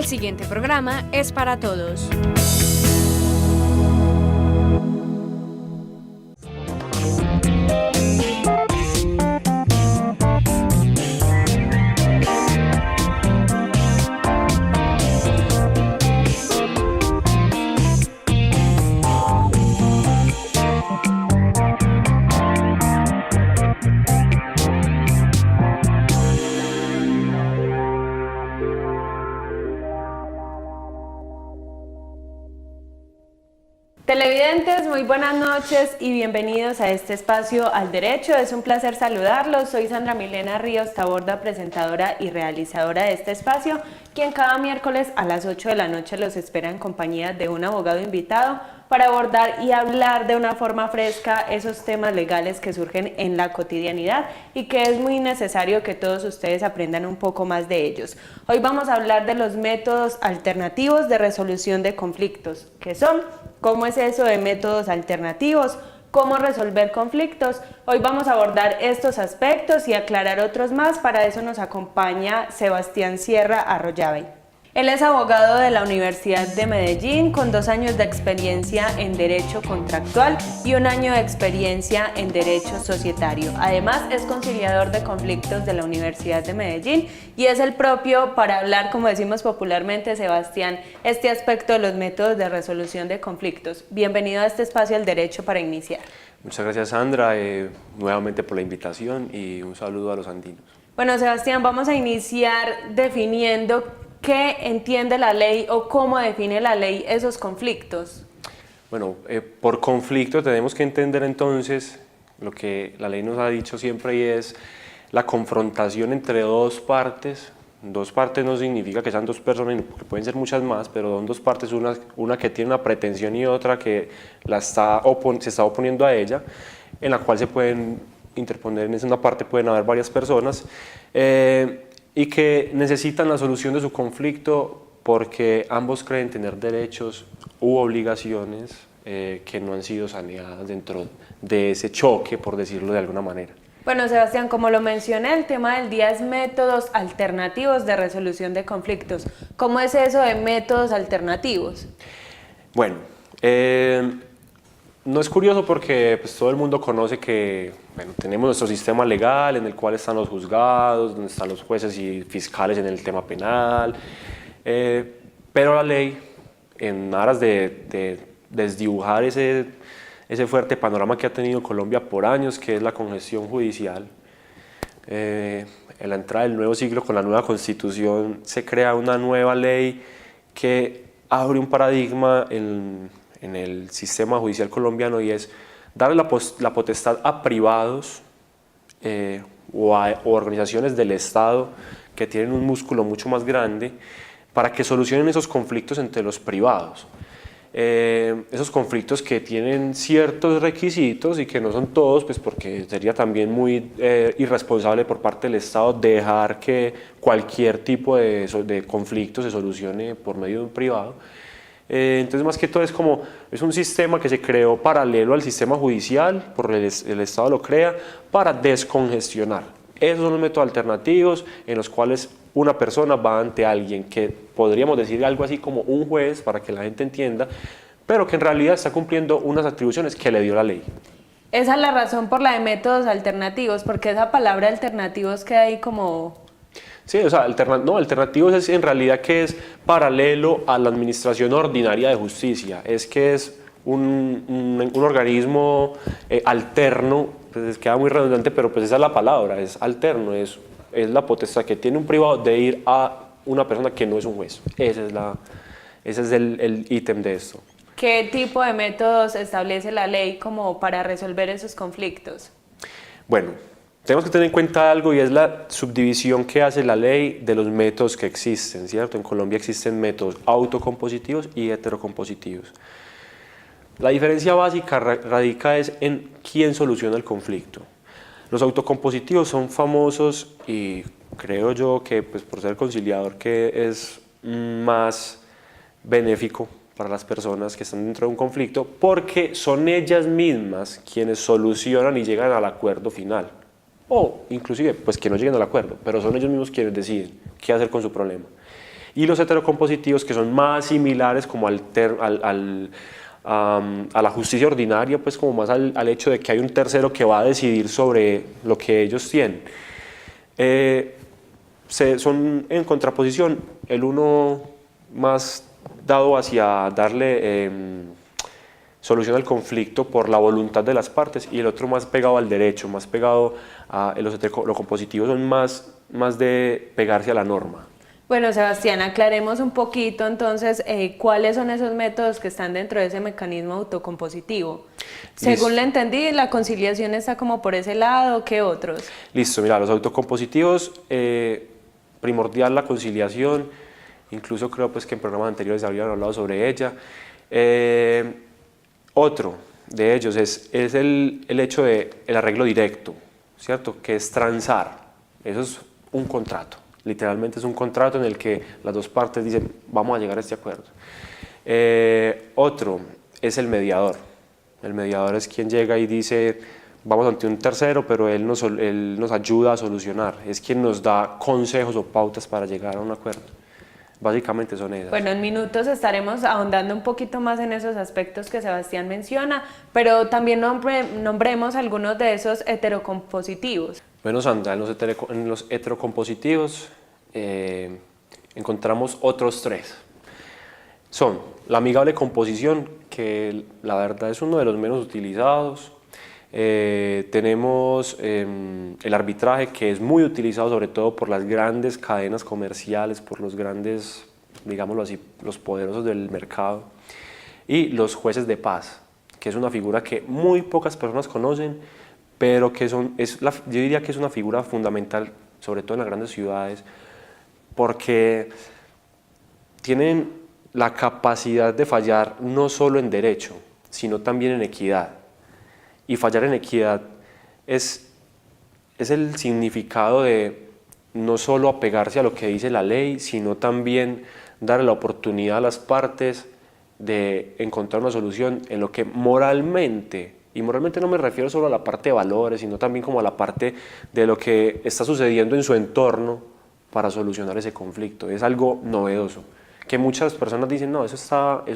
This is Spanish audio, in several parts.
El siguiente programa es para todos. Televidentes, muy buenas noches y bienvenidos a este espacio Al Derecho. Es un placer saludarlos. Soy Sandra Milena Ríos Taborda, presentadora y realizadora de este espacio, quien cada miércoles a las 8 de la noche los espera en compañía de un abogado invitado para abordar y hablar de una forma fresca esos temas legales que surgen en la cotidianidad y que es muy necesario que todos ustedes aprendan un poco más de ellos. Hoy vamos a hablar de los métodos alternativos de resolución de conflictos. ¿Qué son? ¿Cómo es eso de métodos alternativos? ¿Cómo resolver conflictos? Hoy vamos a abordar estos aspectos y aclarar otros más. Para eso nos acompaña Sebastián Sierra Arroyave. Él es abogado de la Universidad de Medellín con 2 años de experiencia en Derecho Contractual y 1 año de experiencia en Derecho Societario. Además, es conciliador de conflictos de la Universidad de Medellín y es el propio para hablar, como decimos popularmente, Sebastián, este aspecto de los métodos de resolución de conflictos. Bienvenido a este espacio Al Derecho para iniciar. Muchas gracias, Sandra, nuevamente por la invitación y un saludo a los andinos. Bueno, Sebastián, vamos a iniciar definiendo ¿qué entiende la ley o cómo define la ley esos conflictos? Bueno, por conflicto tenemos que entender entonces lo que la ley nos ha dicho siempre y es la confrontación entre dos partes. Dos partes no significa que sean dos personas, porque pueden ser muchas más, pero son dos partes, una que tiene una pretensión y otra que se está oponiendo a ella, en la cual se pueden interponer en esa parte, pueden haber varias personas. Y que necesitan la solución de su conflicto porque ambos creen tener derechos u obligaciones que no han sido saneadas dentro de ese choque, por decirlo de alguna manera. Bueno, Sebastián, como lo mencioné, el tema del día es métodos alternativos de resolución de conflictos. ¿Cómo es eso de métodos alternativos? Bueno, no es curioso porque pues, todo el mundo conoce que tenemos nuestro sistema legal en el cual están los juzgados, donde están los jueces y fiscales en el tema penal, pero la ley, en aras de desdibujar ese fuerte panorama que ha tenido Colombia por años, que es la congestión judicial, en la entrada del nuevo siglo con la nueva Constitución se crea una nueva ley que abre un paradigma en el sistema judicial colombiano y es darle la potestad a privados o a organizaciones del Estado que tienen un músculo mucho más grande para que solucionen esos conflictos entre los privados. Esos conflictos que tienen ciertos requisitos y que no son todos, pues porque sería también muy irresponsable por parte del Estado dejar que cualquier tipo de conflicto se solucione por medio de un privado. Entonces, más que todo es un sistema que se creó paralelo al sistema judicial, porque el Estado lo crea para descongestionar. Esos son los métodos alternativos en los cuales una persona va ante alguien que podríamos decir algo así como un juez, para que la gente entienda, pero que en realidad está cumpliendo unas atribuciones que le dio la ley. Esa es la razón por la de métodos alternativos, porque esa palabra alternativos queda ahí como... Sí, o sea, alternativos es en realidad que es paralelo a la administración ordinaria de justicia, es que es un organismo alterno, pues queda muy redundante, pero pues esa es la palabra, es alterno, es la potestad que tiene un privado de ir a una persona que no es un juez. Ese es el ítem de esto. ¿Qué tipo de métodos establece la ley como para resolver esos conflictos? Bueno, tenemos que tener en cuenta algo y es la subdivisión que hace la ley de los métodos que existen, ¿cierto? En Colombia existen métodos autocompositivos y heterocompositivos. La diferencia básica radica en quién soluciona el conflicto. Los autocompositivos son famosos y creo yo que pues, por ser conciliador que es más benéfico para las personas que están dentro de un conflicto porque son ellas mismas quienes solucionan y llegan al acuerdo final. O inclusive pues que no lleguen al acuerdo, pero son ellos mismos quienes deciden qué hacer con su problema. y los heterocompositivos, que son más similares como a la justicia ordinaria, pues como más al hecho de que hay un tercero que va a decidir sobre lo que ellos tienen. Son en contraposición, el uno más dado hacia darle solución al conflicto por la voluntad de las partes, y el otro más pegado al derecho, más pegado a los compositivos, son más de pegarse a la norma. Bueno, Sebastián, aclaremos un poquito entonces cuáles son esos métodos que están dentro de ese mecanismo autocompositivo. Según le entendí, la conciliación está como por ese lado, ¿qué otros? Listo, mira, los autocompositivos, primordial la conciliación, incluso creo pues que en programas anteriores habían hablado sobre ella. Otro de ellos es el hecho del arreglo directo, ¿cierto? Que es transar. Eso es un contrato, literalmente es un contrato en el que las dos partes dicen vamos a llegar a este acuerdo. Otro es el mediador. El mediador es quien llega y dice vamos ante un tercero, pero él nos ayuda a solucionar, es quien nos da consejos o pautas para llegar a un acuerdo. Básicamente son esas. Bueno, en minutos estaremos ahondando un poquito más en esos aspectos que Sebastián menciona, pero también nombremos algunos de esos heterocompositivos. Bueno, Sandra, en los heterocompositivos encontramos otros tres. Son la amigable composición, que la verdad es uno de los menos utilizados. Tenemos el arbitraje, que es muy utilizado sobre todo por las grandes cadenas comerciales, por los grandes, digámoslo así, los poderosos del mercado, y los jueces de paz, que es una figura que muy pocas personas conocen, pero que yo diría que es una figura fundamental, sobre todo en las grandes ciudades, porque tienen la capacidad de fallar no solo en derecho, sino también en equidad. Y fallar en equidad es el significado de no solo apegarse a lo que dice la ley, sino también darle la oportunidad a las partes de encontrar una solución en lo que moralmente, y moralmente no me refiero solo a la parte de valores, sino también como a la parte de lo que está sucediendo en su entorno para solucionar ese conflicto. Es algo novedoso, que muchas personas dicen, no, eso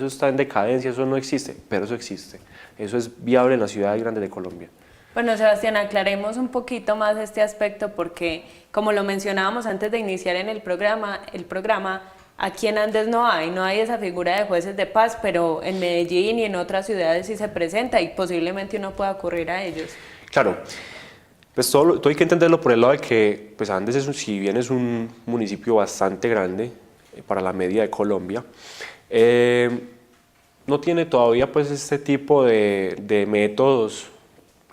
está en decadencia, eso no existe, pero eso existe. Eso es viable en las ciudades grandes de Colombia. Bueno, Sebastián, aclaremos un poquito más este aspecto porque, como lo mencionábamos antes de iniciar en el programa, aquí en Andes no hay esa figura de jueces de paz, pero en Medellín y en otras ciudades sí se presenta y posiblemente uno pueda ocurrir a ellos. Claro, pues todo hay que entenderlo por el lado de que pues Andes, si bien es un municipio bastante grande para la media de Colombia, no tiene todavía pues este tipo de métodos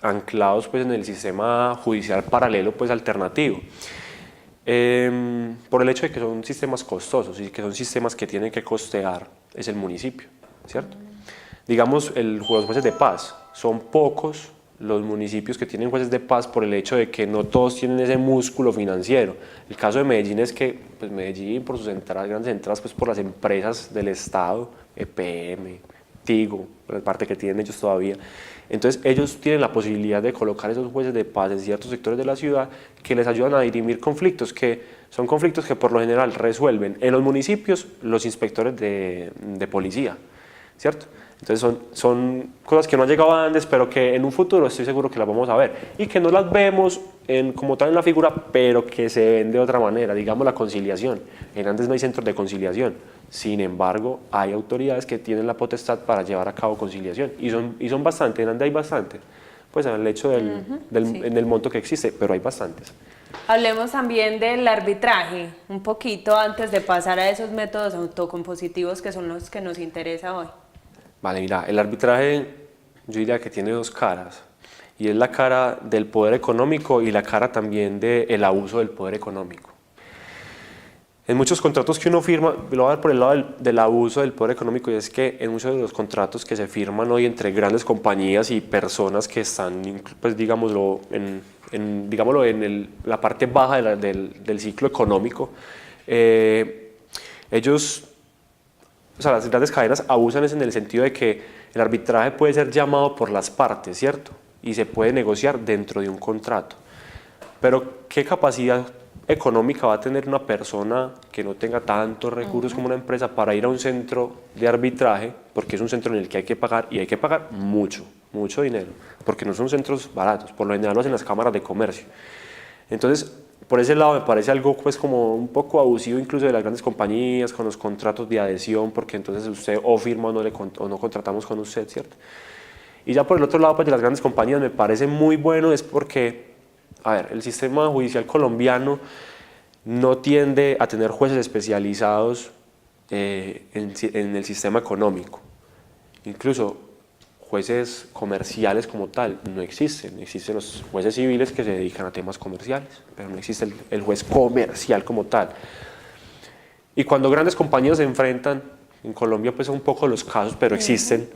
anclados pues en el sistema judicial paralelo pues alternativo, por el hecho de que son sistemas costosos y que son sistemas que tienen que costear es el municipio, ¿cierto? Digamos, los jueces de paz, son pocos los municipios que tienen jueces de paz por el hecho de que no todos tienen ese músculo financiero. El caso de Medellín es que pues Medellín, por sus grandes entradas pues por las empresas del Estado, EPM, Tigo, la parte que tienen ellos todavía, entonces ellos tienen la posibilidad de colocar esos jueces de paz en ciertos sectores de la ciudad que les ayudan a dirimir conflictos, que son conflictos que por lo general resuelven en los municipios los inspectores de policía, ¿cierto? Entonces son cosas que no han llegado a Andes, pero que en un futuro estoy seguro que las vamos a ver y que no las vemos como tal en la figura, pero que se ven de otra manera, digamos la conciliación. En Andes no hay centros de conciliación, sin embargo hay autoridades que tienen la potestad para llevar a cabo conciliación y son bastantes, en Andes hay bastantes, pues en el hecho sí. en el monto que existe, pero hay bastantes. Hablemos también del arbitraje, un poquito antes de pasar a esos métodos autocompositivos que son los que nos interesa hoy. Vale, mira, el arbitraje yo diría que tiene dos caras, y es la cara del poder económico y la cara también del abuso del poder económico. En muchos contratos que uno firma, lo voy a dar por el lado del abuso del poder económico, y es que en muchos de los contratos que se firman hoy entre grandes compañías y personas que están, pues digámoslo, la parte baja del ciclo económico, ellos... O sea, las grandes cadenas abusan en el sentido de que el arbitraje puede ser llamado por las partes, ¿cierto? Y se puede negociar dentro de un contrato. Pero ¿qué capacidad económica va a tener una persona que no tenga tantos recursos como una empresa para ir a un centro de arbitraje, porque es un centro en el que hay que pagar, y hay que pagar mucho, mucho dinero, porque no son centros baratos, por lo general lo hacen las cámaras de comercio. Entonces, por ese lado me parece algo pues como un poco abusivo incluso de las grandes compañías con los contratos de adhesión, porque entonces usted o firma o no contratamos con usted, ¿cierto? Y ya por el otro lado pues de las grandes compañías me parece muy bueno es porque, a ver, el sistema judicial colombiano no tiende a tener jueces especializados en el sistema económico. Incluso jueces comerciales como tal no existen. Existen los jueces civiles que se dedican a temas comerciales, pero no existe el juez comercial como tal. Y cuando grandes compañías se enfrentan, en Colombia pues son un poco los casos, pero existen.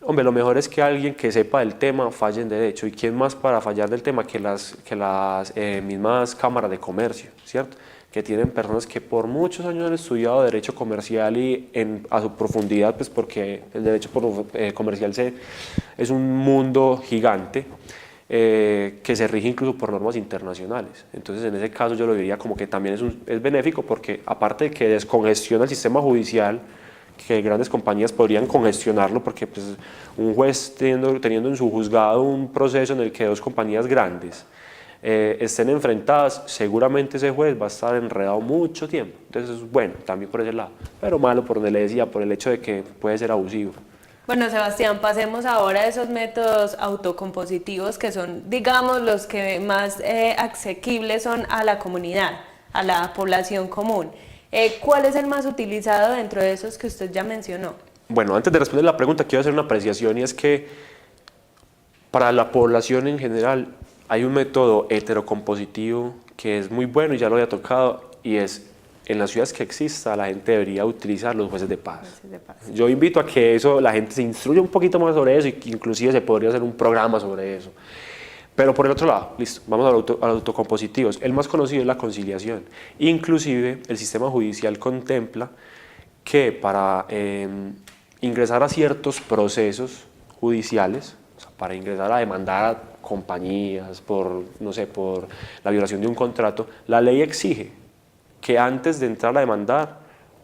Hombre, lo mejor es que alguien que sepa del tema falle en derecho. ¿Y quién más para fallar del tema que las mismas cámaras de comercio, ¿cierto? Que tienen personas que por muchos años han estudiado derecho comercial y a su profundidad, pues porque el derecho comercial es un mundo gigante que se rige incluso por normas internacionales. Entonces, en ese caso yo lo diría como que también es benéfico porque aparte de que descongestiona el sistema judicial, que grandes compañías podrían congestionarlo porque pues, un juez teniendo en su juzgado un proceso en el que dos compañías grandes estén enfrentadas, seguramente ese juez va a estar enredado mucho tiempo. Entonces es bueno también por ese lado, pero malo por donde le decía, por el hecho de que puede ser abusivo. Bueno, Sebastián, pasemos ahora a esos métodos autocompositivos que son, digamos, los que más asequibles son a la comunidad, a la población común. ¿Cuál es el más utilizado dentro de esos que usted ya mencionó? Bueno, antes de responder la pregunta, quiero hacer una apreciación y es que para la población en general hay un método heterocompositivo que es muy bueno y ya lo había tocado y es en las ciudades que exista la gente debería utilizar los jueces de paz. Yo invito a que la gente se instruya un poquito más sobre eso y que inclusive se podría hacer un programa sobre eso. Pero por el otro lado, listo, vamos a los autocompositivos. El más conocido es la conciliación. Inclusive el sistema judicial contempla que para ingresar a ciertos procesos judiciales, o sea, para ingresar a demandar a compañías por, no sé, por la violación de un contrato, la ley exige que antes de entrar a demandar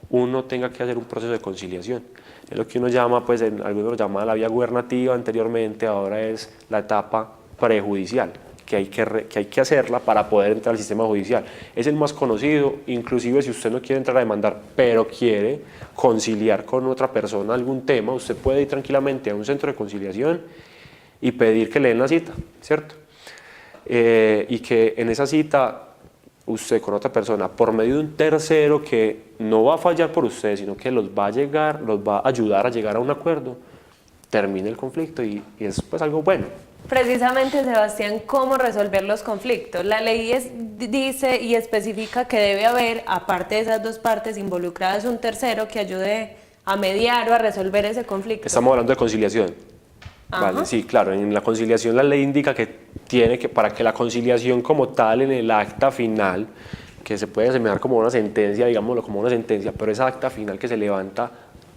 uno tenga que hacer un proceso de conciliación. Es lo que uno llama, pues algunos lo llaman la vía gubernativa anteriormente, ahora es la etapa prejudicial, que hay que hacerla para poder entrar al sistema judicial. Es el más conocido, inclusive si usted no quiere entrar a demandar, pero quiere conciliar con otra persona algún tema, usted puede ir tranquilamente a un centro de conciliación y pedir que le den la cita, ¿cierto? Y que en esa cita usted con otra persona, por medio de un tercero que no va a fallar por usted, sino que los va a ayudar a llegar a un acuerdo, termine el conflicto y es pues algo bueno. Precisamente, Sebastián, ¿cómo resolver los conflictos? La ley dice y especifica que debe haber, aparte de esas dos partes involucradas, un tercero que ayude a mediar o a resolver ese conflicto. Estamos hablando de conciliación. Vale, sí, claro, en la conciliación la ley indica que para que la conciliación como tal en el acta final, que se puede asemejar como una sentencia, digámoslo como una sentencia, pero esa acta final que se levanta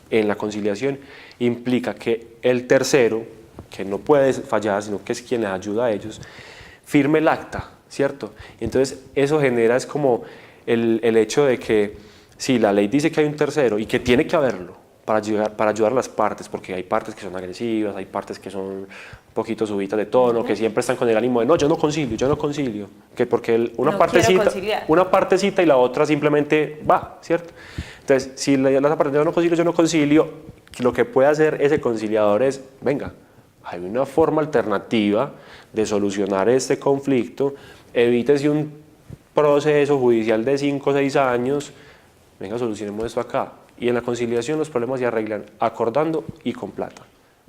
en la conciliación implica que el tercero, que no puede fallar, sino que es quien les ayuda a ellos, firme el acta, ¿cierto? Entonces eso genera es como el hecho de que si la ley dice que hay un tercero y que tiene que haberlo para ayudar a las partes, porque hay partes que son agresivas, hay partes que son un poquito subitas de tono, que siempre están con el ánimo de no, yo no concilio, que porque una parte cita y la otra simplemente va, ¿cierto? Entonces, si la parte de yo no concilio, lo que puede hacer ese conciliador es, venga, hay una forma alternativa de solucionar este conflicto, evítese un proceso judicial de 5 o 6 años, venga, solucionemos esto acá. Y en la conciliación los problemas se arreglan acordando y con plata.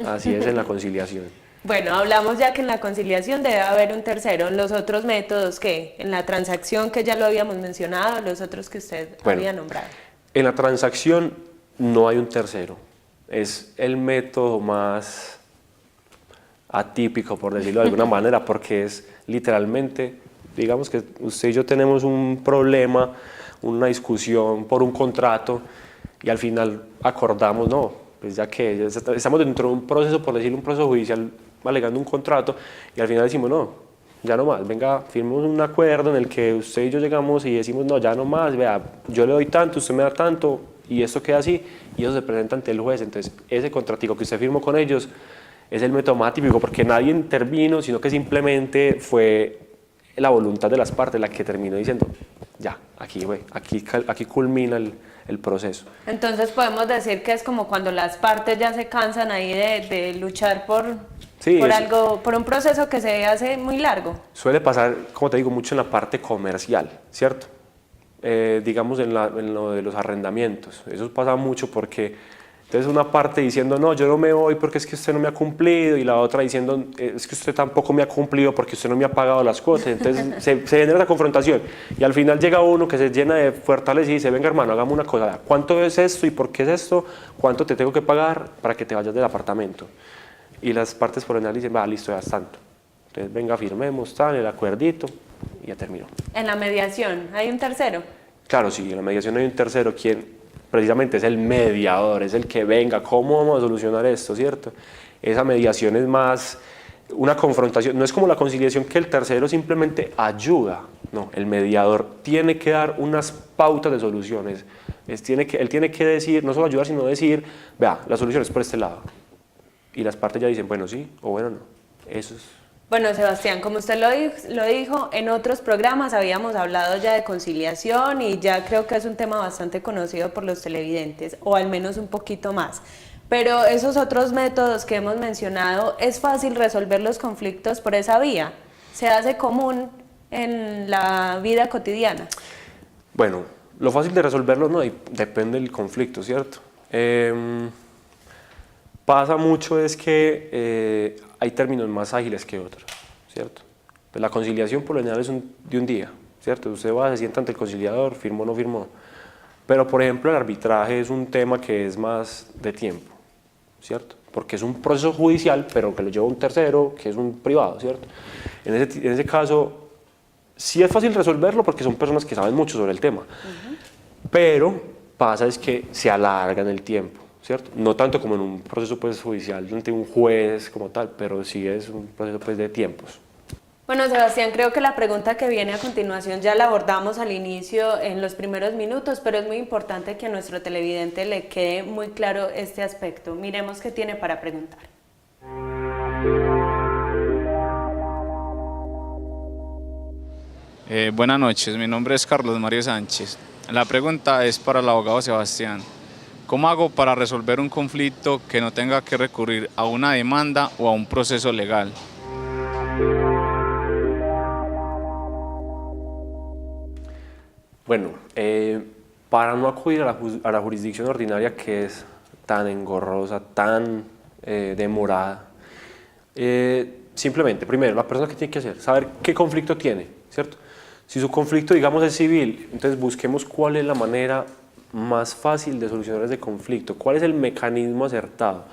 Así es en la conciliación. Bueno, hablamos ya que en la conciliación debe haber un tercero. ¿En los otros métodos qué? En la transacción, que ya lo habíamos mencionado, los otros que usted había nombrado. En la transacción no hay un tercero. Es el método más atípico, por decirlo de alguna manera, porque es literalmente, digamos que usted y yo tenemos un problema, una discusión por un contrato y al final acordamos, no, pues ya que estamos dentro de un proceso, por decirlo, un proceso judicial alegando un contrato y al final decimos, no, ya no más, venga, firmemos un acuerdo en el que usted y yo llegamos y decimos, no, ya no más, vea, yo le doy tanto, usted me da tanto, y esto queda así, y eso se presenta ante el juez. Entonces, ese contratico que usted firmó con ellos es el método más típico, porque nadie intervino, sino que simplemente fue la voluntad de las partes la que terminó diciendo, ya, aquí culmina el proceso. Entonces podemos decir que es como cuando las partes ya se cansan ahí de luchar Sí, por algo, por un proceso que se hace muy largo. Suele pasar, como te digo, mucho en la parte comercial, ¿cierto? Digamos en lo de los arrendamientos. Eso pasa mucho porque entonces una parte diciendo, no, yo no me voy porque es que usted no me ha cumplido, y la otra diciendo, es que usted tampoco me ha cumplido porque usted no me ha pagado las cosas. Entonces se genera esa confrontación, y al final llega uno que se llena de fortaleza y dice, venga hermano, hagamos una cosa, ¿cuánto es esto y por qué es esto? ¿Cuánto te tengo que pagar para que te vayas del apartamento? Y las partes por general dicen, va, listo, ya es tanto. Entonces venga, firmemos, tal, el acuerdito, y ya terminó. En la mediación, ¿hay un tercero? Claro, sí, en la mediación hay un tercero, quien precisamente es el mediador, es el que venga, ¿cómo vamos a solucionar esto, cierto? Esa mediación es más una confrontación, no es como la conciliación que el tercero simplemente ayuda, no, el mediador tiene que dar unas pautas de soluciones, él tiene que decir, no solo ayudar, sino decir, vea, la solución es por este lado, y las partes ya dicen, bueno, sí, o bueno, no, eso es. Bueno, Sebastián, como usted lo dijo, en otros programas habíamos hablado ya de conciliación y ya creo que es un tema bastante conocido por los televidentes, o al menos un poquito más. Pero esos otros métodos que hemos mencionado, ¿es fácil resolver los conflictos por esa vía? ¿Se hace común en la vida cotidiana? Bueno, lo fácil de resolverlo no, depende del conflicto, ¿cierto? Pasa mucho es que hay términos más ágiles que otros, ¿cierto? Pues la conciliación por lo general es de un día, ¿cierto? Usted va, se sienta ante el conciliador, firmó o no firmó. Pero, por ejemplo, el arbitraje es un tema que es más de tiempo, ¿cierto? Porque es un proceso judicial, pero que lo lleva un tercero, que es un privado, ¿cierto? En ese caso, sí es fácil resolverlo porque son personas que saben mucho sobre el tema, pero pasa es que se alarga en el tiempo, ¿cierto? No tanto como en un proceso pues, judicial ante un juez como tal, pero sí es un proceso pues, de tiempos. Bueno, Sebastián, creo que la pregunta que viene a continuación ya la abordamos al inicio en los primeros minutos, pero es muy importante que a nuestro televidente le quede muy claro este aspecto. Miremos qué tiene para preguntar. Buenas noches, mi nombre es Carlos Mario Sánchez. La pregunta es para el abogado Sebastián. ¿Cómo hago para resolver un conflicto que no tenga que recurrir a una demanda o a un proceso legal? Bueno, para no acudir a la jurisdicción ordinaria, que es tan engorrosa, tan demorada, simplemente, primero, la persona que tiene que hacer, saber qué conflicto tiene, ¿cierto? Si su conflicto, digamos, es civil, entonces busquemos cuál es la manera más fácil de solucionar ese conflicto, cuál es el mecanismo acertado.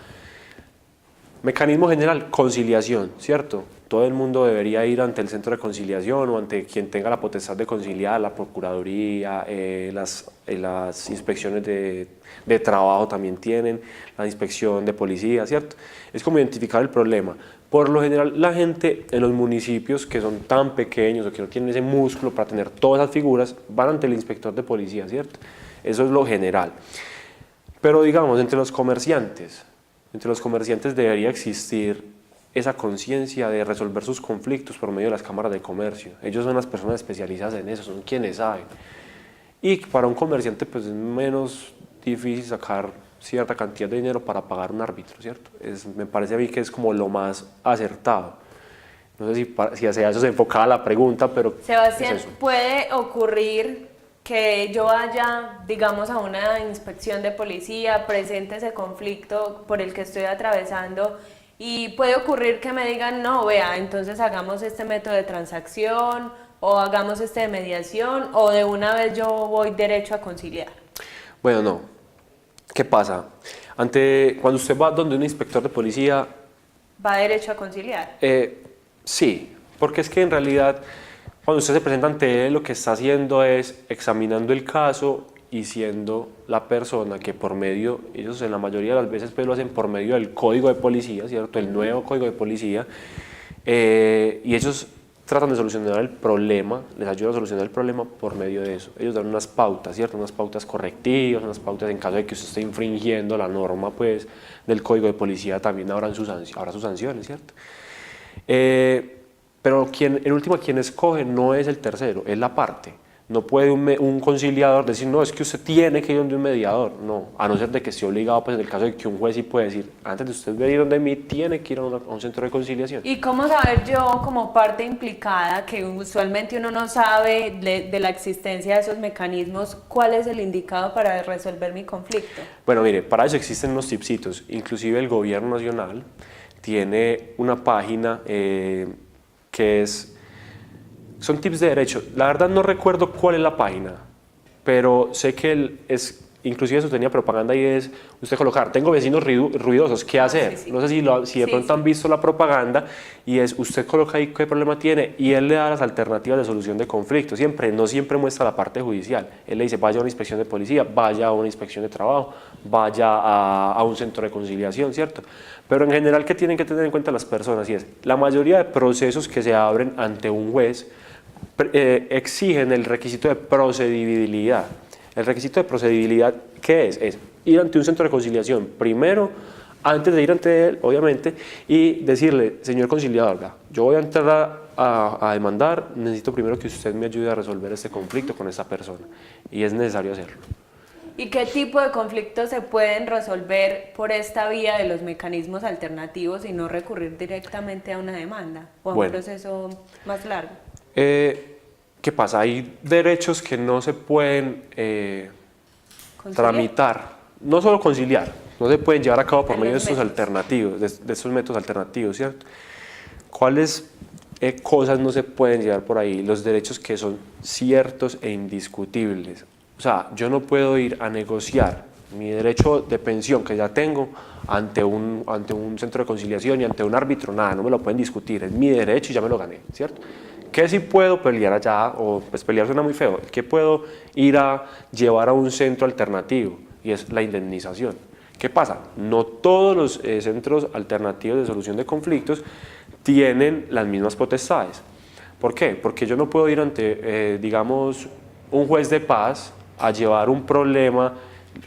Mecanismo general, conciliación, ¿cierto? Todo el mundo debería ir ante el centro de conciliación o ante quien tenga la potestad de conciliar, la procuraduría, las inspecciones de trabajo también tienen, la inspección de policía, ¿cierto? Es como identificar el problema. Por lo general, la gente en los municipios que son tan pequeños o que no tienen ese músculo para tener todas esas figuras, van ante el inspector de policía, ¿cierto? Eso es lo general. Pero digamos, entre los comerciantes debería existir esa conciencia de resolver sus conflictos por medio de las cámaras de comercio. Ellos son las personas especializadas en eso, son quienes saben. Y para un comerciante pues es menos difícil sacar cierta cantidad de dinero para pagar un árbitro, ¿cierto? Me parece a mí que es como lo más acertado. No sé si hacia eso se enfocaba la pregunta, pero Sebastián, es eso. ¿puede ocurrir que yo vaya, digamos, a una inspección de policía, presente ese conflicto por el que estoy atravesando y puede ocurrir que me digan, no, vea, entonces hagamos este método de transacción o hagamos este de mediación o de una vez yo voy derecho a conciliar? Bueno, no. ¿Qué pasa? Cuando usted va donde un inspector de policía... ¿Va derecho a conciliar? Sí, porque es que en realidad cuando usted se presenta ante él lo que está haciendo es examinando el caso y siendo la persona que por medio, ellos en la mayoría de las veces pues lo hacen por medio del código de policía, ¿cierto? El nuevo código de policía, y ellos tratan de solucionar el problema, les ayudan a solucionar el problema por medio de eso. Ellos dan unas pautas, ¿cierto? Unas pautas correctivas, unas pautas en caso de que usted esté infringiendo la norma, pues, del Código de Policía, también habrá sus sanciones, ¿cierto? Pero en última, quien escoge no es el tercero, es la parte. No puede un conciliador decir, no, es que usted tiene que ir donde un mediador. No, a no ser de que esté obligado, pues en el caso de que un juez sí puede decir, antes de usted venir donde mí, tiene que ir a un centro de conciliación. ¿Y cómo saber yo, como parte implicada, que usualmente uno no sabe de la existencia de esos mecanismos, cuál es el indicado para resolver mi conflicto? Bueno, mire, para eso existen unos tipsitos. Inclusive el gobierno nacional tiene una página que son tips de derecho. La verdad no recuerdo cuál es la página, pero sé que inclusive eso tenía propaganda y es usted colocar, tengo vecinos ruidosos, ¿qué hacer? Sí, sí. No sé si de pronto sí. han visto la propaganda y es usted coloca ahí qué problema tiene y él le da las alternativas de solución de conflicto. No siempre muestra la parte judicial. Él le dice vaya a una inspección de policía, vaya a una inspección de trabajo, vaya a un centro de conciliación, ¿cierto? Pero en general, ¿qué tienen que tener en cuenta las personas? Y es, la mayoría de procesos que se abren ante un juez exigen el requisito de procedibilidad. El requisito de procedibilidad, ¿qué es? Es ir ante un centro de conciliación primero, antes de ir ante él, obviamente, y decirle, señor conciliador, yo voy a entrar a demandar, necesito primero que usted me ayude a resolver este conflicto con esta persona, y es necesario hacerlo. ¿Y qué tipo de conflictos se pueden resolver por esta vía de los mecanismos alternativos y no recurrir directamente a una demanda o a un proceso más largo? ¿Qué pasa? Hay derechos que no se pueden tramitar, no solo conciliar, no se pueden llevar a cabo por medio de estos alternativos, de estos métodos alternativos, ¿cierto? ¿Cuáles cosas no se pueden llevar por ahí? Los derechos que son ciertos e indiscutibles. O sea, yo no puedo ir a negociar mi derecho de pensión que ya tengo ante un centro de conciliación y ante un árbitro, nada, no me lo pueden discutir, es mi derecho y ya me lo gané, ¿cierto? ¿Qué sí puedo pelear allá? O pues pelear suena muy feo. ¿Qué puedo ir a llevar a un centro alternativo? Y es la indemnización. ¿Qué pasa? No todos los centros alternativos de solución de conflictos tienen las mismas potestades. ¿Por qué? Porque yo no puedo ir ante, digamos, un juez de paz a llevar un problema,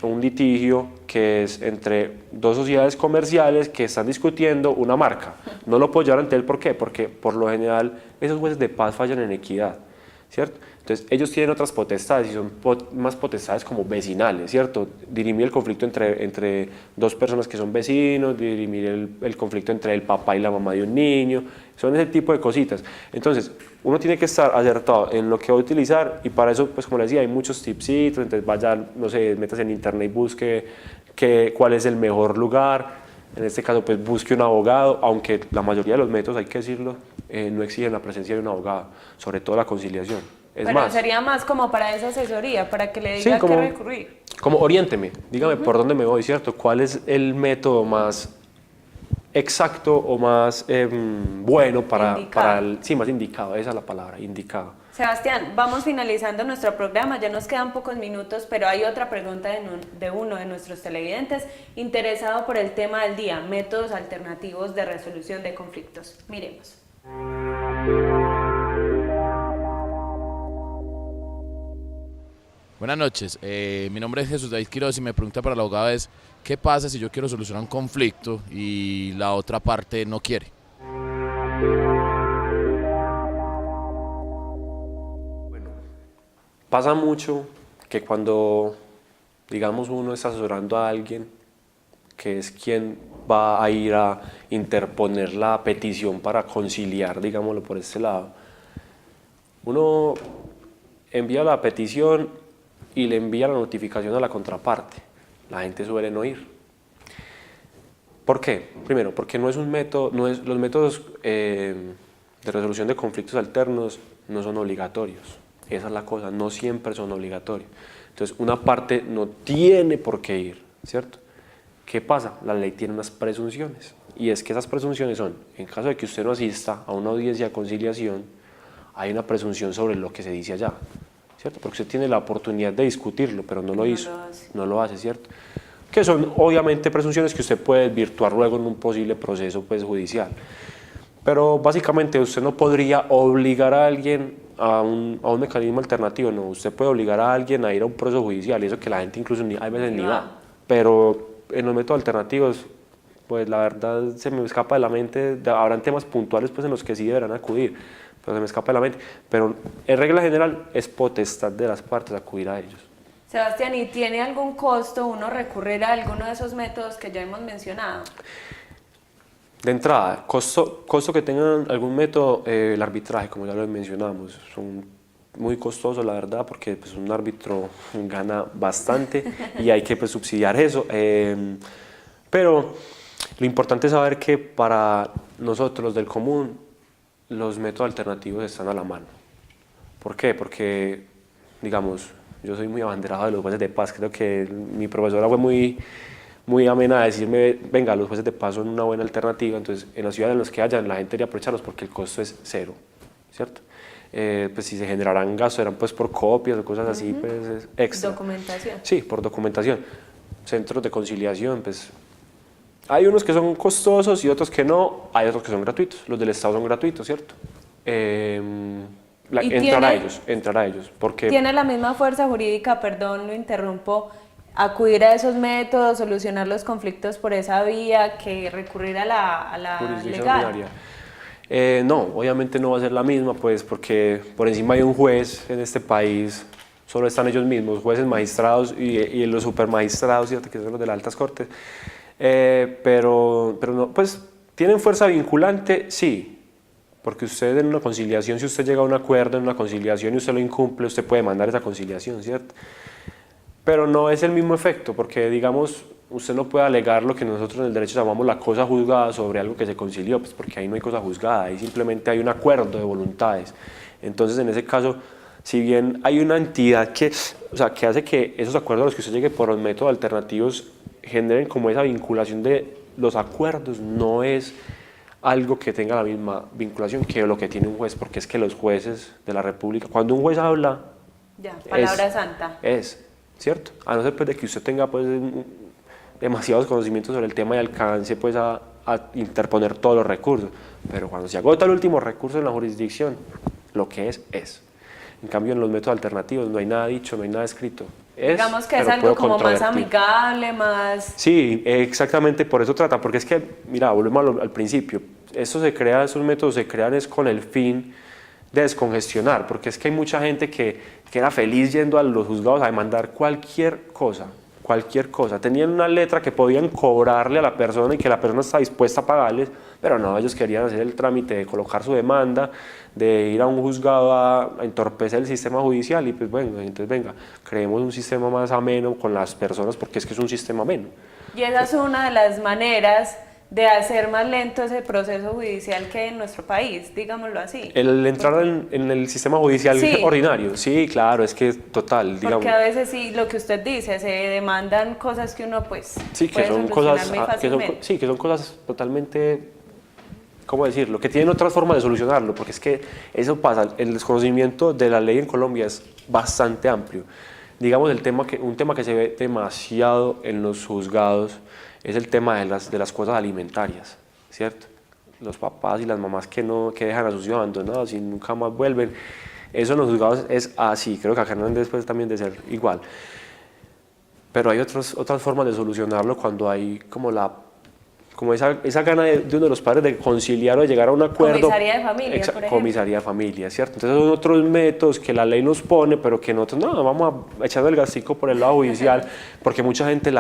un litigio que es entre dos sociedades comerciales que están discutiendo una marca. No lo puedo llevar ante él, ¿por qué? Porque por lo general esos jueces de paz fallan en equidad, ¿cierto? Entonces ellos tienen otras potestades y son más potestades como vecinales, ¿cierto? Dirimir el conflicto entre dos personas que son vecinos, dirimir el conflicto entre el papá y la mamá de un niño, son ese tipo de cositas. Entonces uno tiene que estar acertado en lo que va a utilizar y para eso, pues como les decía, hay muchos tipsitos, entonces vaya, no sé, métase en internet y busque cuál es el mejor lugar. En este caso, pues busque un abogado, aunque la mayoría de los métodos, hay que decirlo, no exigen la presencia de un abogado, sobre todo la conciliación. Pero sería más como para esa asesoría, para que le diga qué recurrir. Como oriénteme, dígame por dónde me voy, ¿cierto? ¿Cuál es el método más exacto o más bueno sí, más indicado, esa es la palabra, indicado. Sebastián, vamos finalizando nuestro programa, ya nos quedan pocos minutos, pero hay otra pregunta de uno de nuestros televidentes interesado por el tema del día, métodos alternativos de resolución de conflictos. Miremos. Buenas noches, mi nombre es Jesús David Quiroz y mi pregunta para la abogada es ¿qué pasa si yo quiero solucionar un conflicto y la otra parte no quiere? Bueno, pasa mucho que cuando, digamos, uno está asesorando a alguien que es quien va a ir a interponer la petición para conciliar, digámoslo por este lado, uno envía la petición y le envía la notificación a la contraparte. La gente suele no ir. ¿Por qué? Primero, porque no es un método, los métodos de resolución de conflictos alternos no son obligatorios. Esa es la cosa, no siempre son obligatorios. Entonces, una parte no tiene por qué ir, ¿cierto? ¿Qué pasa? La ley tiene unas presunciones. Y es que esas presunciones son, en caso de que usted no asista a una audiencia de conciliación, hay una presunción sobre lo que se dice allá, ¿cierto? Porque usted tiene la oportunidad de discutirlo, pero no lo hizo, no lo hace, ¿cierto? Que son obviamente presunciones que usted puede desvirtuar luego en un posible proceso pues, judicial. Pero básicamente usted no podría obligar a alguien a un mecanismo alternativo, no, usted puede obligar a alguien a ir a un proceso judicial y eso que la gente incluso hay veces ni va. Pero en los métodos alternativos, pues la verdad se me escapa de la mente, habrán temas puntuales pues en los que sí deberán acudir, pero se me escapa de la mente. Pero en regla general es potestad de las partes acudir a ellos. Sebastián, ¿y tiene algún costo uno recurrir a alguno de esos métodos que ya hemos mencionado? De entrada, costo que tengan algún método, el arbitraje, como ya lo mencionamos, son muy costosos la verdad porque pues, un árbitro gana bastante y hay que pues, subsidiar eso. Pero lo importante es saber que para nosotros los del común los métodos alternativos están a la mano. ¿Por qué? Porque, digamos, yo soy muy abanderado de los jueces de paz, creo que mi profesora fue muy amena a decirme, venga, los jueces de paz son una buena alternativa, entonces en las ciudades en las que hayan la gente debería aprovecharlos porque el costo es cero, ¿cierto? Pues si se generarán gastos, serán pues por copias o cosas así, pues es extra. Documentación. Sí, por documentación. Centros de conciliación, pues hay unos que son costosos y otros que no, hay otros que son gratuitos, los del Estado son gratuitos, ¿cierto? Entrar a ellos, porque... ¿Tiene la misma fuerza jurídica, perdón, lo interrumpo, acudir a esos métodos, solucionar los conflictos por esa vía que recurrir a la jurisdicción legal? ordinaria? No, obviamente no va a ser la misma, pues porque por encima hay un juez en este país, solo están ellos mismos, jueces, magistrados y los supermagistrados, ¿cierto? Que son los de las altas cortes, pero no, pues tienen fuerza vinculante, sí, porque usted en una conciliación, si usted llega a un acuerdo en una conciliación y usted lo incumple, usted puede mandar esa conciliación, ¿cierto? Pero no es el mismo efecto, porque digamos, usted no puede alegar lo que nosotros en el derecho llamamos la cosa juzgada sobre algo que se concilió, pues porque ahí no hay cosa juzgada, ahí simplemente hay un acuerdo de voluntades. Entonces, en ese caso, si bien hay una entidad que hace que esos acuerdos a los que usted llegue por los métodos alternativos generen como esa vinculación de los acuerdos, no es algo que tenga la misma vinculación que lo que tiene un juez, porque es que los jueces de la República, cuando un juez habla... Ya, palabra santa. ¿Cierto? A no ser pues, de que usted tenga pues, demasiados conocimientos sobre el tema y alcance pues, a interponer todos los recursos, pero cuando se agota el último recurso en la jurisdicción, lo que es. En cambio, en los métodos alternativos no hay nada dicho, no hay nada escrito. Digamos que es algo como más amigable, más... Sí, exactamente, por eso tratan, porque es que, mira, volvemos al principio, esos métodos se crean es con el fin de descongestionar, porque es que hay mucha gente que era feliz yendo a los juzgados a demandar cualquier cosa, tenían una letra que podían cobrarle a la persona y que la persona está dispuesta a pagarles, pero no, ellos querían hacer el trámite de colocar su demanda, de ir a un juzgado a entorpecer el sistema judicial y pues bueno, entonces venga, creemos un sistema más ameno con las personas porque es que es un sistema ameno. Y esa es una de las maneras de hacer más lento ese proceso judicial que en nuestro país, digámoslo así. El entrar en el sistema judicial sí. ordinario, sí, claro, es que total, digamos. Porque a veces sí, lo que usted dice, se demandan cosas que uno pues sí, puede solucionar muy fácilmente. Que son cosas totalmente, ¿cómo decirlo? Que tienen otras formas de solucionarlo, porque es que eso pasa, el desconocimiento de la ley en Colombia es bastante amplio. Digamos, un tema que se ve demasiado en los juzgados es el tema de las cosas alimentarias, ¿cierto? Los papás y las mamás que dejan a sus hijos abandonados y nunca más vuelven. Eso en los juzgados es así, creo que acá no después también de ser igual. Pero hay otras formas de solucionarlo cuando hay como esa gana de uno de los padres de conciliar o de llegar a un acuerdo. Comisaría de familia, por ejemplo. Comisaría de familia, ¿cierto? Entonces son otros métodos que la ley nos pone, pero que nosotros no, vamos a echar el gastico por el lado judicial, porque mucha gente,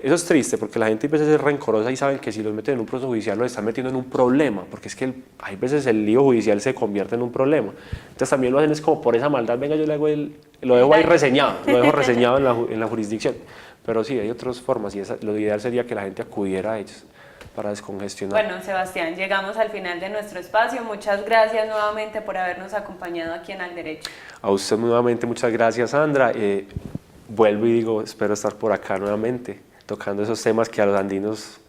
eso es triste, porque la gente a veces es rencorosa y saben que si los meten en un proceso judicial los están metiendo en un problema, porque es que hay veces el lío judicial se convierte en un problema. Entonces también lo hacen es como por esa maldad, venga, yo le hago lo dejo ahí reseñado, en la jurisdicción. Pero sí, hay otras formas y lo ideal sería que la gente acudiera a ellos para descongestionar. Bueno, Sebastián, llegamos al final de nuestro espacio. Muchas gracias nuevamente por habernos acompañado aquí en Al Derecho. A usted nuevamente muchas gracias, Sandra. Vuelvo y digo, espero estar por acá nuevamente, tocando esos temas que a los andinos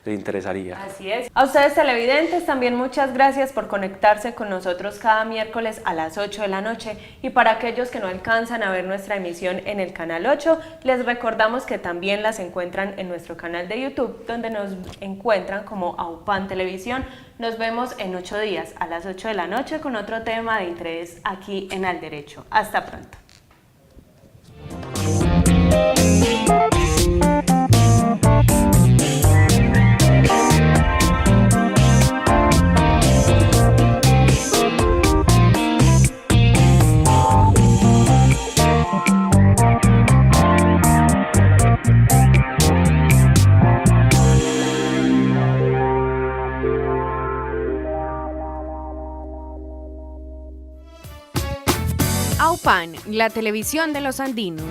les interesaría. Así es. A ustedes televidentes también muchas gracias por conectarse con nosotros cada miércoles a las 8 de la noche, y para aquellos que no alcanzan a ver nuestra emisión en el canal 8, les recordamos que también las encuentran en nuestro canal de YouTube, donde nos encuentran como AUPAN Televisión. Nos vemos en 8 días a las 8 de la noche con otro tema de interés aquí en Al Derecho. Hasta pronto. AUPAN, la televisión de los andinos.